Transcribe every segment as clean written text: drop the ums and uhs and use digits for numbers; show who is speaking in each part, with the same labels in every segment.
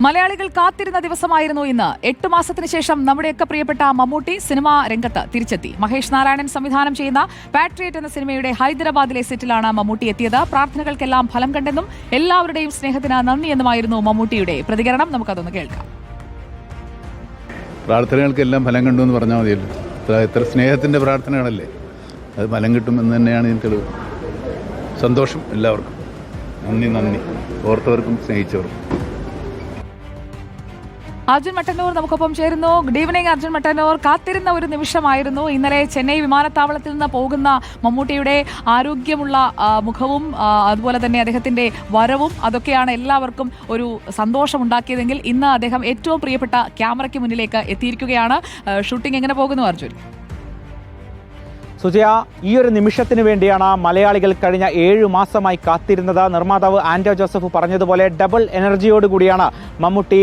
Speaker 1: മലയാളികൾ കാത്തിരുന്ന ദിവസമായിരുന്നു ഇന്ന്. 8 മാസത്തിന് ശേഷം നമ്മുടെയൊക്കെ പ്രിയപ്പെട്ട മമ്മൂട്ടി സിനിമാ രംഗത്ത് തിരിച്ചെത്തി. മഹേഷ് നാരായണൻ സംവിധാനം ചെയ്യുന്ന പാട്രിയറ്റ് എന്ന സിനിമയുടെ ഹൈദരാബാദിലെ സെറ്റിലാണ് മമ്മൂട്ടി എത്തിയത്. പ്രാർത്ഥനകൾക്കെല്ലാം ഫലം കണ്ടെന്നും എല്ലാവരുടെയും സ്നേഹത്തിന് നന്ദി എന്നുമായിരുന്നു മമ്മൂട്ടിയുടെ പ്രതികരണം. നമുക്കതൊന്ന് കേൾക്കാം.
Speaker 2: പ്രാർത്ഥനകൾക്കെല്ലാം ഫലം കണ്ടു എന്ന് പറഞ്ഞാൽ മതിയല്ലോ. എത്ര സ്നേഹത്തിൻ്റെ പ്രാർത്ഥനകളല്ലേ, അത് ഫലം കിട്ടുമെന്ന് തന്നെയാണ് എനിക്ക് തെളിവ്. സന്തോഷം എല്ലാവർക്കും. നന്ദി ഓർത്തവർക്കും സ്നേഹിച്ചവർക്കും.
Speaker 1: അർജുൻ മട്ടന്നൂർ നമുക്കൊപ്പം ചേരുന്നു. Good evening Arjun Mattannur. കാത്തിരുന്ന ഒരു നിമിഷമായിരുന്നു ഇന്നലെ ചെന്നൈ വിമാനത്താവളത്തിൽ നിന്ന് പോകുന്ന മമ്മൂട്ടിയുടെ ആരോഗ്യമുള്ള മുഖവും അതുപോലെ തന്നെ അദ്ദേഹത്തിന്റെ വരവും അതൊക്കെയാണ് എല്ലാവർക്കും ഒരു സന്തോഷമുണ്ടാക്കിയതെങ്കിൽ ഇന്ന് അദ്ദേഹം ഏറ്റവും പ്രിയപ്പെട്ട ക്യാമറയ്ക്ക് മുന്നിലേക്ക് എത്തിയിരിക്കുകയാണ്. ഷൂട്ടിംഗ് എങ്ങനെ പോകുന്നു അർജുൻ?
Speaker 3: സുജയ, ഈ ഒരു നിമിഷത്തിന് വേണ്ടിയാണ് മലയാളികൾ കഴിഞ്ഞ 7 മാസമായി കാത്തിരുന്നത്. നിർമ്മാതാവ് ആൻഡോ ജോസഫ് പറഞ്ഞതുപോലെ ഡബിൾ എനർജിയോടുകൂടിയാണ് മമ്മൂട്ടി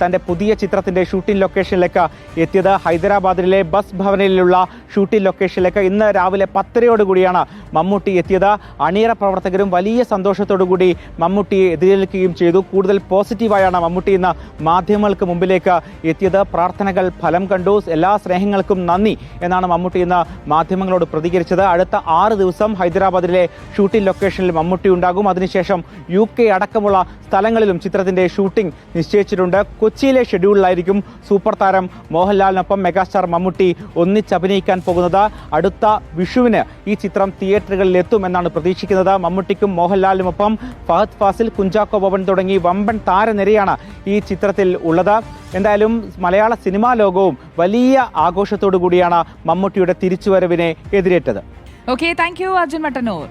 Speaker 3: തന്റെ പുതിയ ചിത്രത്തിന്റെ ഷൂട്ടിംഗ് ലൊക്കേഷനിലേക്ക് എത്തിയത്. ഹൈദരാബാദിലെ ബസ് ഭവനിലുള്ള ഷൂട്ടിംഗ് ലൊക്കേഷനിലേക്ക് ഇന്ന് രാവിലെ 10:30 മമ്മൂട്ടി എത്തിയത്. അണിയറ പ്രവർത്തകരും വലിയ സന്തോഷത്തോടുകൂടി മമ്മൂട്ടിയെ എതിരേൽക്കുകയും ചെയ്തു. കൂടുതൽ പോസിറ്റീവായാണ് മമ്മൂട്ടി ഇന്ന് മാധ്യമങ്ങൾക്ക് മുമ്പിലേക്ക് എത്തിയത്. പ്രാർത്ഥനകൾ ഫലം കണ്ടു, എല്ലാ സ്നേഹങ്ങൾക്കും നന്ദി എന്നാണ് മമ്മൂട്ടി ഇന്ന് മാധ്യമങ്ങളോട് പ്രതികരിച്ചത്. അടുത്ത 6 ദിവസം ഹൈദരാബാദിലെ ഷൂട്ടിംഗ് ലൊക്കേഷനിൽ മമ്മൂട്ടി ഉണ്ടാകും. അതിനുശേഷം UK അടക്കമുള്ള സ്ഥലങ്ങളിലും ചിത്രത്തിന്റെ ഷൂട്ടിംഗ് നിശ്ചയിച്ചിട്ടുണ്ട്. കൊച്ചിയിലെ ഷെഡ്യൂളിലായിരിക്കും സൂപ്പർ താരം മോഹൻലാലിനൊപ്പം മെഗാസ്റ്റാർ മമ്മൂട്ടി ഒന്നിച്ചഭിനയിക്കാൻ പോകുന്നത്. അടുത്ത വിഷുവിന് ഈ ചിത്രം തിയേറ്ററുകളിൽ എത്തുമെന്നാണ് പ്രതീക്ഷിക്കുന്നത്. മമ്മൂട്ടിക്കും മോഹൻലാലിനുമൊപ്പം ഫഹദ് ഫാസിൽ, കുഞ്ചാക്കോ ബോബൻ തുടങ്ങി വമ്പൻ താരനിരയാണ് ഈ ചിത്രത്തിൽ ഉള്ളത്. എന്തായാലും മലയാള സിനിമാ ലോകവും വലിയ ആഘോഷത്തോടു കൂടിയാണ് മമ്മൂട്ടിയുടെ തിരിച്ചുവരവിനെ എതിരേറ്റത്.
Speaker 1: Okay, thank you Arjun Mattannur.